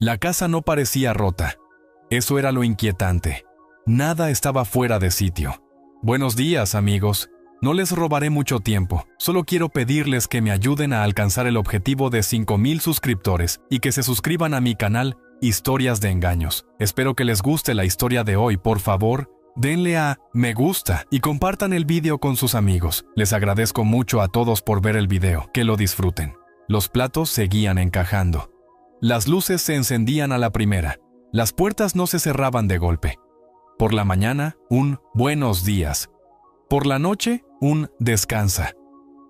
La casa no parecía rota. Eso era lo inquietante. Nada estaba fuera de sitio. Buenos días, amigos. No les robaré mucho tiempo. Solo quiero pedirles que me ayuden a alcanzar el objetivo de 5,000 suscriptores y que se suscriban a mi canal Historias de Engaños. Espero que les guste la historia de hoy. Por favor, denle a me gusta y compartan el video con sus amigos. Les agradezco mucho a todos por ver el video. Que lo disfruten. Los platos seguían encajando. Las luces se encendían a la primera. Las puertas no se cerraban de golpe. Por la mañana, un buenos días. Por la noche, un descansa.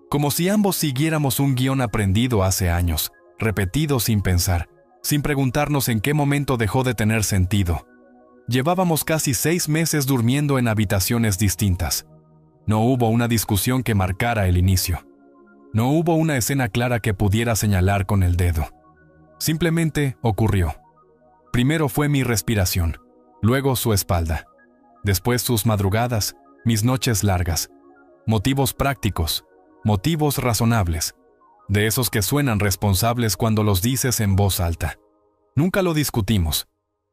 Como si ambos siguiéramos un guión aprendido hace años, repetido sin pensar, sin preguntarnos en qué momento dejó de tener sentido. Llevábamos casi 6 meses durmiendo en habitaciones distintas. No hubo una discusión que marcara el inicio. No hubo una escena clara que pudiera señalar con el dedo. Simplemente ocurrió. Primero fue mi respiración, luego su espalda, después sus madrugadas, mis noches largas. Motivos prácticos, motivos razonables, de esos que suenan responsables cuando los dices en voz alta. Nunca lo discutimos.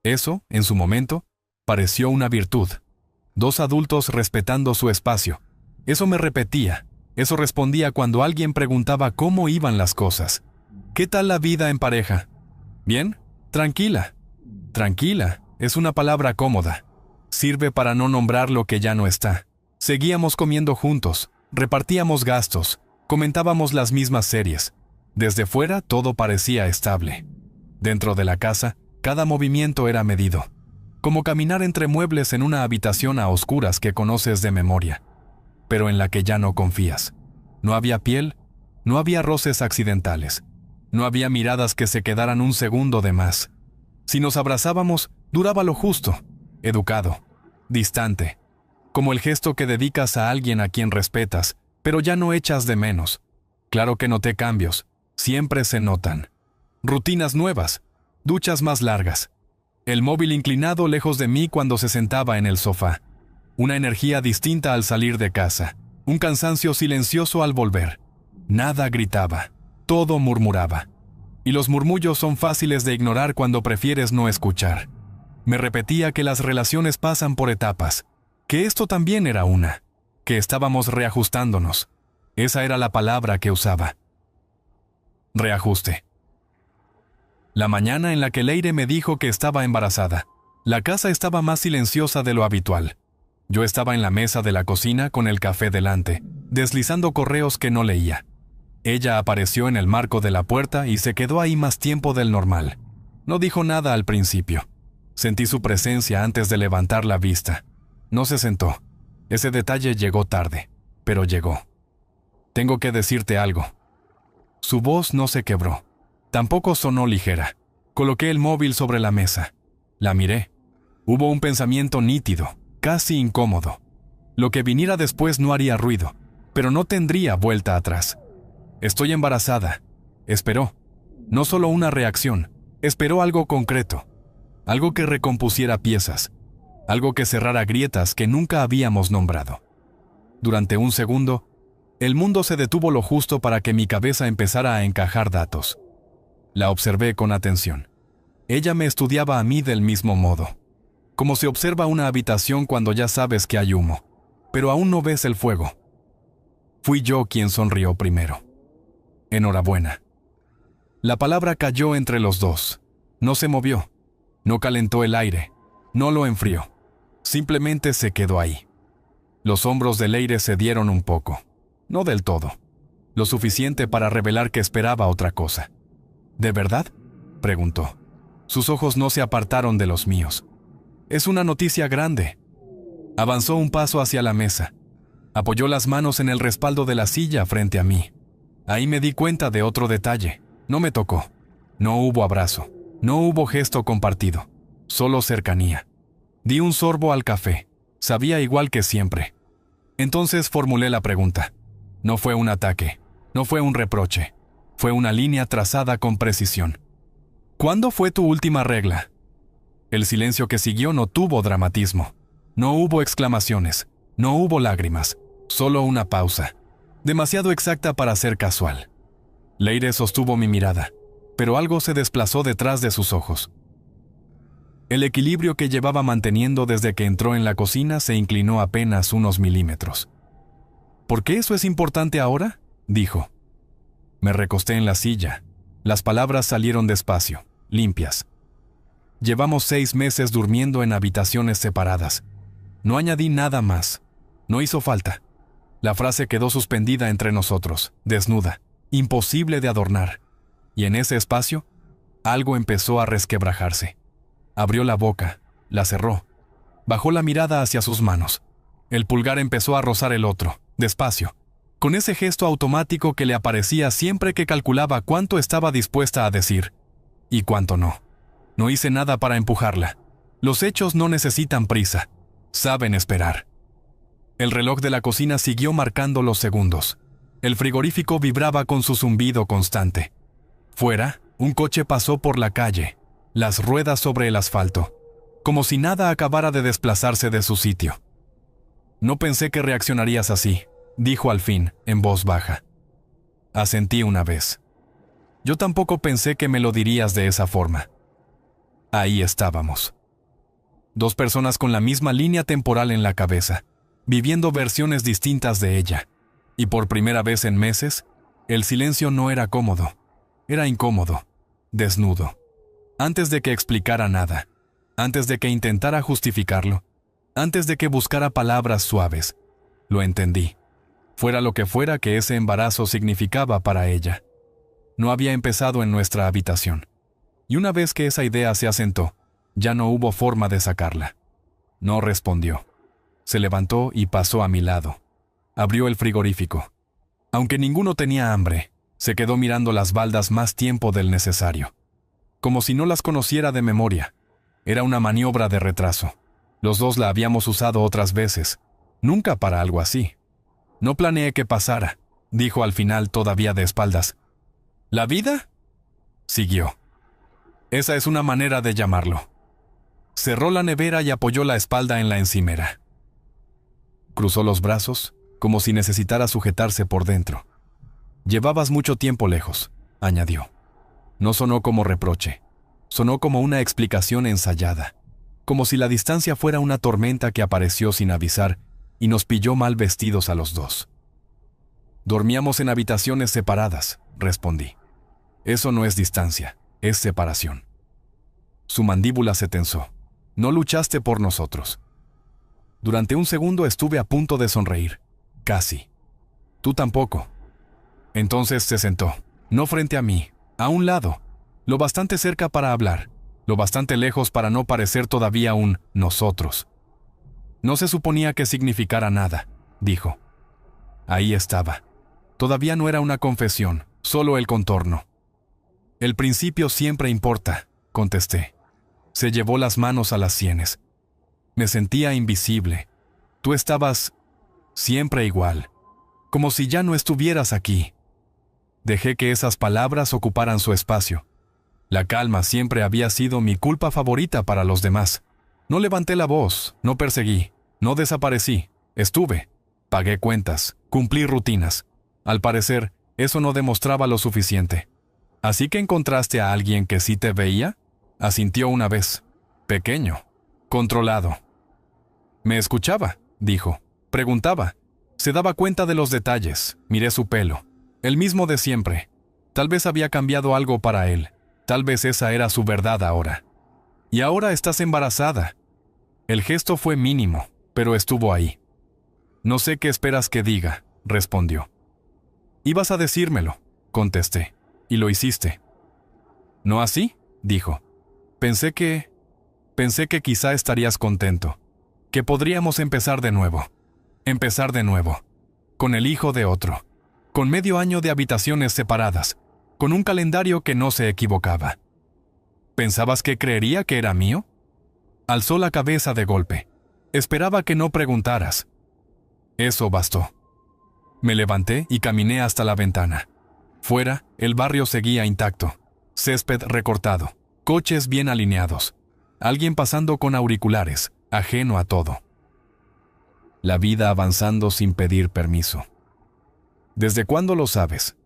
Eso, en su momento, pareció una virtud. 2 adultos respetando su espacio. Eso me repetía, eso respondía cuando alguien preguntaba cómo iban las cosas. ¿Qué tal la vida en pareja? ¿Bien? Tranquila. Tranquila es una palabra cómoda. Sirve para no nombrar lo que ya no está. Seguíamos comiendo juntos, repartíamos gastos, comentábamos las mismas series. Desde fuera todo parecía estable. Dentro de la casa, cada movimiento era medido. Como caminar entre muebles en una habitación a oscuras que conoces de memoria, pero en la que ya no confías. No había piel, no había roces accidentales. No había miradas que se quedaran un segundo de más. Si nos abrazábamos, duraba lo justo, educado, distante, como el gesto que dedicas a alguien a quien respetas, pero ya no echas de menos. Claro que noté cambios, siempre se notan. Rutinas nuevas, duchas más largas. El móvil inclinado lejos de mí cuando se sentaba en el sofá. Una energía distinta al salir de casa, un cansancio silencioso al volver. Nada gritaba. Todo murmuraba. Y los murmullos son fáciles de ignorar cuando prefieres no escuchar. Me repetía que las relaciones pasan por etapas, que esto también era una, que estábamos reajustándonos. Esa era la palabra que usaba. Reajuste. La mañana en la que Leire me dijo que estaba embarazada, la casa estaba más silenciosa de lo habitual. Yo estaba en la mesa de la cocina con el café delante, deslizando correos que no leía. Ella apareció en el marco de la puerta y se quedó ahí más tiempo del normal. No dijo nada al principio. Sentí su presencia antes de levantar la vista. No se sentó. Ese detalle llegó tarde, pero llegó. Tengo que decirte algo. Su voz no se quebró. Tampoco sonó ligera. Coloqué el móvil sobre la mesa. La miré. Hubo un pensamiento nítido, casi incómodo. Lo que viniera después no haría ruido, pero no tendría vuelta atrás. Estoy embarazada. Esperó. No solo una reacción, esperó algo concreto. Algo que recompusiera piezas. Algo que cerrara grietas que nunca habíamos nombrado. Durante un segundo, el mundo se detuvo lo justo para que mi cabeza empezara a encajar datos. La observé con atención. Ella me estudiaba a mí del mismo modo. Como se observa una habitación cuando ya sabes que hay humo, pero aún no ves el fuego. Fui yo quien sonrió primero. Enhorabuena. La palabra cayó entre los dos. No se movió. No calentó el aire. No lo enfrió. Simplemente se quedó ahí. Los hombros de Leire cedieron un poco. No del todo. Lo suficiente para revelar que esperaba otra cosa. ¿De verdad?, preguntó. Sus ojos no se apartaron de los míos. Es una noticia grande. Avanzó un paso hacia la mesa. Apoyó las manos en el respaldo de la silla frente a mí. Ahí me di cuenta de otro detalle. No me tocó. No hubo abrazo. No hubo gesto compartido. Solo cercanía. Di un sorbo al café. Sabía igual que siempre. Entonces formulé la pregunta. No fue un ataque. No fue un reproche. Fue una línea trazada con precisión. ¿Cuándo fue tu última regla? El silencio que siguió no tuvo dramatismo. No hubo exclamaciones. No hubo lágrimas. Solo una pausa. Demasiado exacta para ser casual. Leire sostuvo mi mirada. pero algo se desplazó detrás de sus ojos. El equilibrio que llevaba manteniendo desde que entró en la cocina se inclinó apenas unos milímetros. ¿Por qué eso es importante ahora?, dijo. Me recosté en la silla. Las palabras salieron despacio, limpias. Llevamos 6 meses durmiendo en habitaciones separadas. No añadí nada más. No hizo falta. La frase quedó suspendida entre nosotros, desnuda, imposible de adornar. Y en ese espacio, algo empezó a resquebrajarse. Abrió la boca, la cerró. Bajó la mirada hacia sus manos. El pulgar empezó a rozar el otro, despacio, con ese gesto automático que le aparecía siempre que calculaba cuánto estaba dispuesta a decir y cuánto no. No hice nada para empujarla. Los hechos no necesitan prisa, saben esperar. El reloj de la cocina siguió marcando los segundos. El frigorífico vibraba con su zumbido constante. Fuera, un coche pasó por la calle, las ruedas sobre el asfalto, como si nada acabara de desplazarse de su sitio. No pensé que reaccionarías así, dijo al fin, en voz baja. Asentí una vez. Yo tampoco pensé que me lo dirías de esa forma. Ahí estábamos. 2 personas con la misma línea temporal en la cabeza, viviendo versiones distintas de ella. Y por primera vez en meses, el silencio no era cómodo. Era incómodo, desnudo. Antes de que explicara nada, antes de que intentara justificarlo, antes de que buscara palabras suaves, lo entendí. Fuera lo que fuera que ese embarazo significaba para ella. No había empezado en nuestra habitación. Y una vez que esa idea se asentó, ya no hubo forma de sacarla. No respondió. Se levantó y pasó a mi lado. Abrió el frigorífico. Aunque ninguno tenía hambre, se quedó mirando las baldas más tiempo del necesario. Como si no las conociera de memoria. Era una maniobra de retraso. Los dos la habíamos usado otras veces. Nunca para algo así. No planeé que pasara, dijo al final todavía de espaldas. ¿La vida? Siguió. Esa es una manera de llamarlo. Cerró la nevera y apoyó la espalda en la encimera. Cruzó los brazos, como si necesitara sujetarse por dentro. Llevabas mucho tiempo lejos, añadió. No sonó como reproche. Sonó como una explicación ensayada. Como si la distancia fuera una tormenta que apareció sin avisar y nos pilló mal vestidos a los dos. Dormíamos en habitaciones separadas, respondí. Eso no es distancia, es separación. Su mandíbula se tensó. No luchaste por nosotros. Durante un segundo estuve a punto de sonreír. Casi. Tú tampoco. Entonces se sentó, no frente a mí, a un lado, lo bastante cerca para hablar, lo bastante lejos para no parecer todavía un nosotros. No se suponía que significara nada, dijo. Ahí estaba. Todavía no era una confesión, solo el contorno. El principio siempre importa, contesté. Se llevó las manos a las sienes. Me sentía invisible. Tú estabas siempre igual, como si ya no estuvieras aquí. Dejé que esas palabras ocuparan su espacio. La calma siempre había sido mi culpa favorita para los demás. No levanté la voz, no perseguí, no desaparecí. Estuve, pagué cuentas, cumplí rutinas. Al parecer, eso no demostraba lo suficiente. ¿Así que encontraste a alguien que sí te veía? Asintió una vez. Pequeño, controlado. Me escuchaba, dijo. Preguntaba. Se daba cuenta de los detalles. Miré su pelo. El mismo de siempre. Tal vez había cambiado algo para él. Tal vez esa era su verdad ahora. Y ahora estás embarazada. El gesto fue mínimo, pero estuvo ahí. No sé qué esperas que diga, respondió. Ibas a decírmelo, contesté, y lo hiciste. ¿No así? Dijo. Pensé que quizá estarías contento, que podríamos empezar de nuevo. Empezar de nuevo, con el hijo de otro, con medio año de habitaciones separadas, con un calendario que no se equivocaba. ¿Pensabas que creería que era mío? Alzó la cabeza de golpe. Esperaba que no preguntaras. Eso bastó. Me levanté y caminé hasta la ventana. Fuera, el barrio seguía intacto. Césped recortado, coches bien alineados, alguien pasando con auriculares, ajeno a todo. La vida avanzando sin pedir permiso. ¿Desde cuándo lo sabes?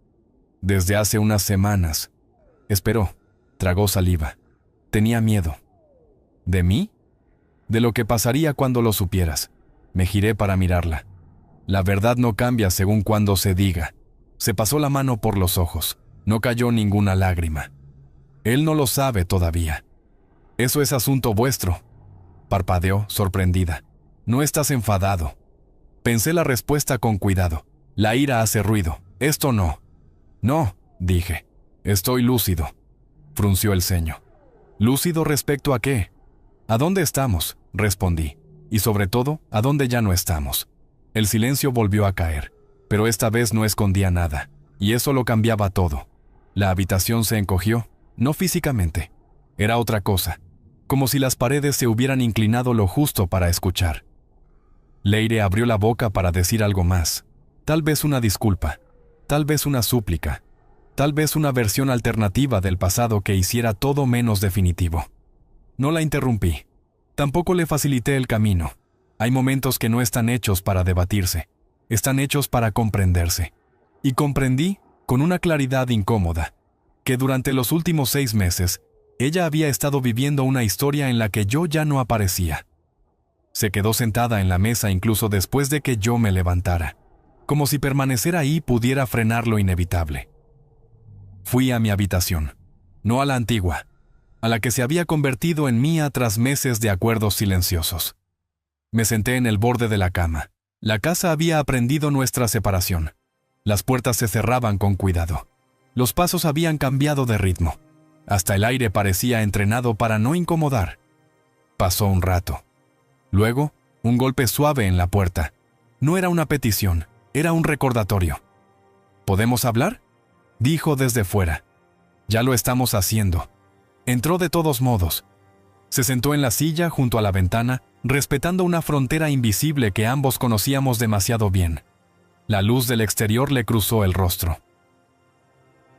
Desde hace unas semanas. Esperó. Tragó saliva. Tenía miedo. ¿De mí? De lo que pasaría cuando lo supieras. Me giré para mirarla. La verdad no cambia según cuando se diga. Se pasó la mano por los ojos. No cayó ninguna lágrima. Él no lo sabe todavía. Eso es asunto vuestro. Parpadeó, sorprendida. No estás enfadado. Pensé la respuesta con cuidado. La ira hace ruido. Esto no. No, dije. Estoy lúcido. Frunció el ceño. ¿Lúcido respecto a qué? ¿A dónde estamos?, respondí. Y sobre todo, ¿a dónde ya no estamos? El silencio volvió a caer, pero esta vez no escondía nada, y eso lo cambiaba todo. La habitación se encogió, no físicamente. Era otra cosa, como si las paredes se hubieran inclinado lo justo para escuchar. Leire abrió la boca para decir algo más. Tal vez una disculpa, tal vez una súplica, tal vez una versión alternativa del pasado que hiciera todo menos definitivo. No la interrumpí. Tampoco le facilité el camino. Hay momentos que no están hechos para debatirse, están hechos para comprenderse. Y comprendí, con una claridad incómoda, que durante los últimos 6 meses, ella había estado viviendo una historia en la que yo ya no aparecía. Se quedó sentada en la mesa incluso después de que yo me levantara, como si permanecer ahí pudiera frenar lo inevitable. Fui a mi habitación, no a la antigua, a la que se había convertido en mía tras meses de acuerdos silenciosos. Me senté en el borde de la cama. La casa había aprendido nuestra separación. Las puertas se cerraban con cuidado. Los pasos habían cambiado de ritmo. Hasta el aire parecía entrenado para no incomodar. Pasó un rato. Luego, un golpe suave en la puerta. No era una petición, era un recordatorio. ¿Podemos hablar?, dijo desde fuera. Ya lo estamos haciendo. Entró de todos modos. Se sentó en la silla junto a la ventana, respetando una frontera invisible que ambos conocíamos demasiado bien. La luz del exterior le cruzó el rostro.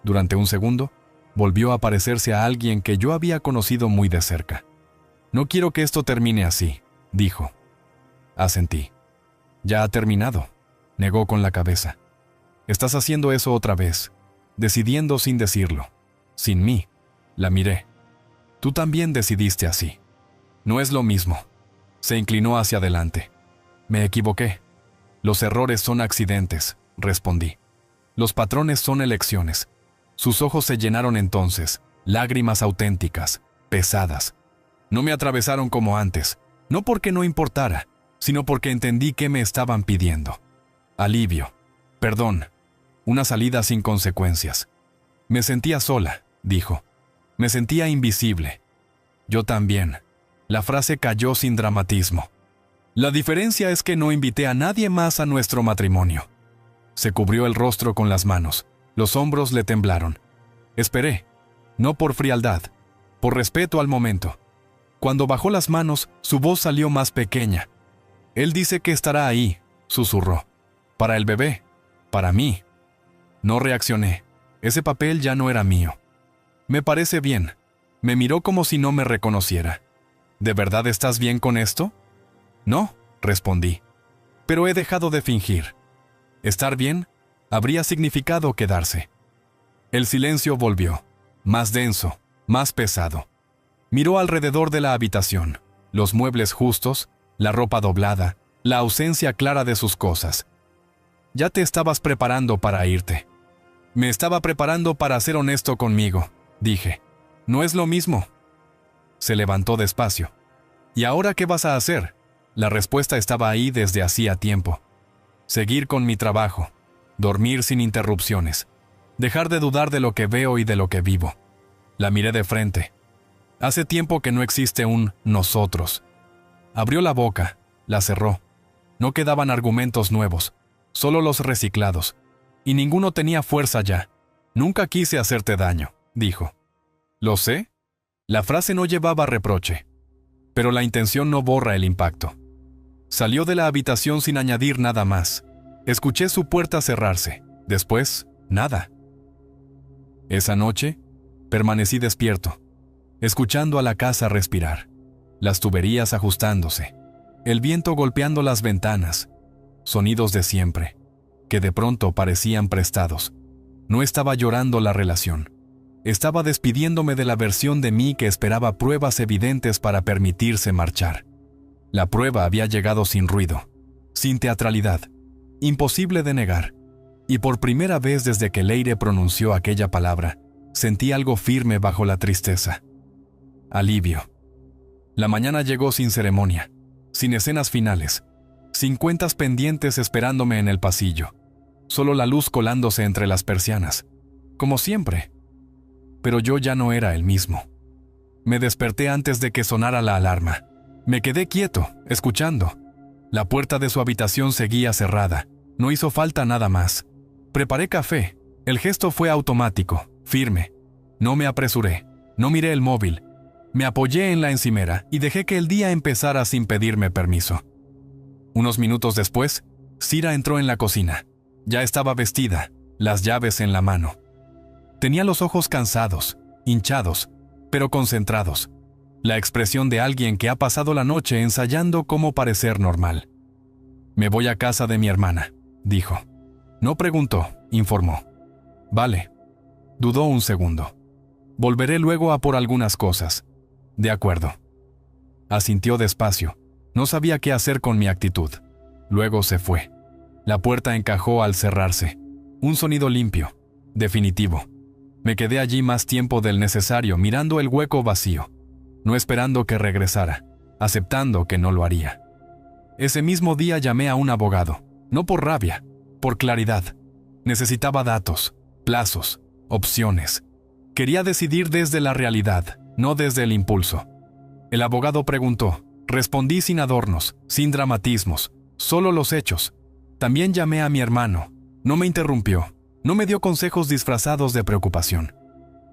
Durante un segundo, volvió a parecerse a alguien que yo había conocido muy de cerca. No quiero que esto termine así, dijo. Asentí. Ya ha terminado, negó con la cabeza. Estás haciendo eso otra vez, decidiendo sin decirlo. Sin mí. La miré. Tú también decidiste así. No es lo mismo. Se inclinó hacia adelante. Me equivoqué. Los errores son accidentes, respondí. Los patrones son elecciones. Sus ojos se llenaron entonces, lágrimas auténticas, pesadas. No me atravesaron como antes, no porque no importara, sino porque entendí qué me estaban pidiendo. Alivio, perdón, una salida sin consecuencias. Me sentía sola, dijo. Me sentía invisible. Yo también. La frase cayó sin dramatismo. La diferencia es que no invité a nadie más a nuestro matrimonio. Se cubrió el rostro con las manos. Los hombros le temblaron. Esperé. No por frialdad, por respeto al momento. Cuando bajó las manos, su voz salió más pequeña. Él dice que estará ahí, susurró. Para el bebé. Para mí. No reaccioné. Ese papel ya no era mío. Me parece bien. Me miró como si no me reconociera. ¿De verdad estás bien con esto? No, respondí. Pero he dejado de fingir. Estar bien habría significado quedarse. El silencio volvió, más denso, más pesado. Miró alrededor de la habitación, los muebles justos, la ropa doblada, la ausencia clara de sus cosas. Ya te estabas preparando para irte. Me estaba preparando para ser honesto conmigo, dije. No es lo mismo. Se levantó despacio. ¿Y ahora qué vas a hacer? La respuesta estaba ahí desde hacía tiempo. Seguir con mi trabajo. Dormir sin interrupciones. Dejar de dudar de lo que veo y de lo que vivo. La miré de frente. Hace tiempo que no existe un nosotros. Abrió la boca, la cerró. No quedaban argumentos nuevos, solo los reciclados. Y ninguno tenía fuerza ya. Nunca quise hacerte daño, dijo. ¿Lo sé? La frase no llevaba reproche. Pero la intención no borra el impacto. Salió de la habitación sin añadir nada más. Escuché su puerta cerrarse. Después, nada. Esa noche, permanecí despierto, escuchando a la casa respirar, las tuberías ajustándose, el viento golpeando las ventanas, sonidos de siempre, que de pronto parecían prestados. No estaba llorando la relación. Estaba despidiéndome de la versión de mí que esperaba pruebas evidentes para permitirse marchar. La prueba había llegado sin ruido, sin teatralidad, imposible de negar. Y por primera vez desde que Leire pronunció aquella palabra, sentí algo firme bajo la tristeza. Alivio. La mañana llegó sin ceremonia, sin escenas finales, sin cuentas pendientes esperándome en el pasillo, solo la luz colándose entre las persianas, como siempre. Pero yo ya no era el mismo. Me desperté antes de que sonara la alarma. Me quedé quieto, escuchando. La puerta de su habitación seguía cerrada. No hizo falta nada más. Preparé café. El gesto fue automático, firme. No me apresuré. No miré el móvil. Me apoyé en la encimera y dejé que el día empezara sin pedirme permiso. Unos minutos después, Cira entró en la cocina. Ya estaba vestida, las llaves en la mano. Tenía los ojos cansados, hinchados, pero concentrados. La expresión de alguien que ha pasado la noche ensayando cómo parecer normal. «Me voy a casa de mi hermana», dijo. No preguntó, informó. «Vale». Dudó un segundo. «Volveré luego a por algunas cosas». «De acuerdo». Asintió despacio. No sabía qué hacer con mi actitud. Luego se fue. La puerta encajó al cerrarse. Un sonido limpio, definitivo. Me quedé allí más tiempo del necesario, mirando el hueco vacío, no esperando que regresara, aceptando que no lo haría. Ese mismo día llamé a un abogado, no por rabia, por claridad. Necesitaba datos, plazos, opciones. Quería decidir desde la realidad, no desde el impulso. El abogado preguntó, respondí sin adornos, sin dramatismos, solo los hechos. También llamé a mi hermano, no me interrumpió. No me dio consejos disfrazados de preocupación.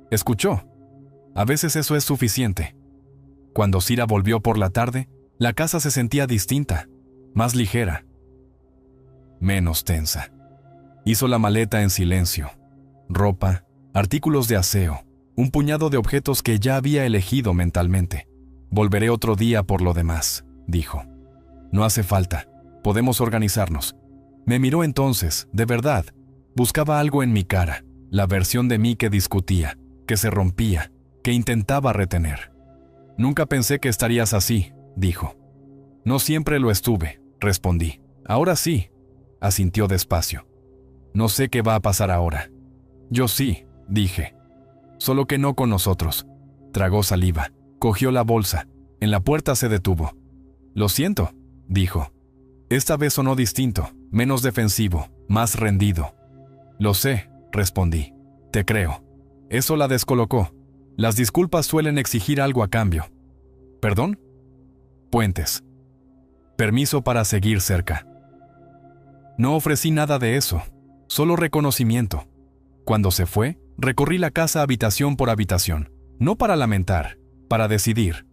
Escuchó. A veces eso es suficiente. Cuando Cira volvió por la tarde, la casa se sentía distinta, más ligera, menos tensa. Hizo la maleta en silencio. Ropa, artículos de aseo, un puñado de objetos que ya había elegido mentalmente. Volveré otro día por lo demás, dijo. No hace falta, podemos organizarnos. Me miró entonces, de verdad. Buscaba algo en mi cara, la versión de mí que discutía, que se rompía, que intentaba retener. Nunca pensé que estarías así, dijo. No siempre lo estuve, respondí. Ahora sí, asintió despacio. No sé qué va a pasar ahora. Yo sí, dije. Solo que no con nosotros. Tragó saliva, cogió la bolsa, en la puerta se detuvo. Lo siento, dijo. Esta vez sonó distinto, menos defensivo, más rendido. Lo sé, respondí. Te creo. Eso la descolocó. Las disculpas suelen exigir algo a cambio. ¿Perdón? Puentes. Permiso para seguir cerca. No ofrecí nada de eso, solo reconocimiento. Cuando se fue, recorrí la casa habitación por habitación, no para lamentar, para decidir.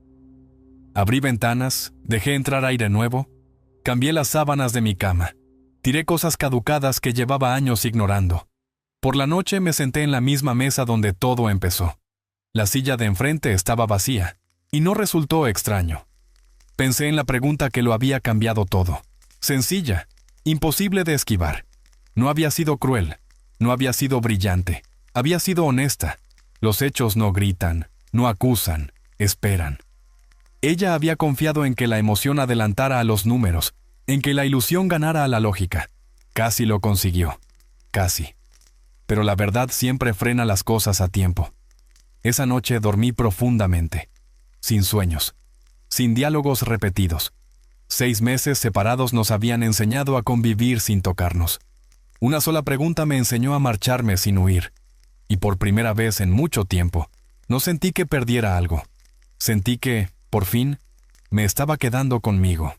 Abrí ventanas, dejé entrar aire nuevo, cambié las sábanas de mi cama. Tiré cosas caducadas que llevaba años ignorando. Por la noche me senté en la misma mesa donde todo empezó. La silla de enfrente estaba vacía, y no resultó extraño. Pensé en la pregunta que lo había cambiado todo. Sencilla, imposible de esquivar. No había sido cruel, no había sido brillante, había sido honesta. Los hechos no gritan, no acusan, esperan. Ella había confiado en que la emoción adelantara a los números, en que la ilusión ganara a la lógica. Casi lo consiguió. Casi. Pero la verdad siempre frena las cosas a tiempo. Esa noche dormí profundamente. Sin sueños. Sin diálogos repetidos. 6 meses separados nos habían enseñado a convivir sin tocarnos. Una sola pregunta me enseñó a marcharme sin huir. Y por primera vez en mucho tiempo, no sentí que perdiera algo. Sentí que, por fin, me estaba quedando conmigo.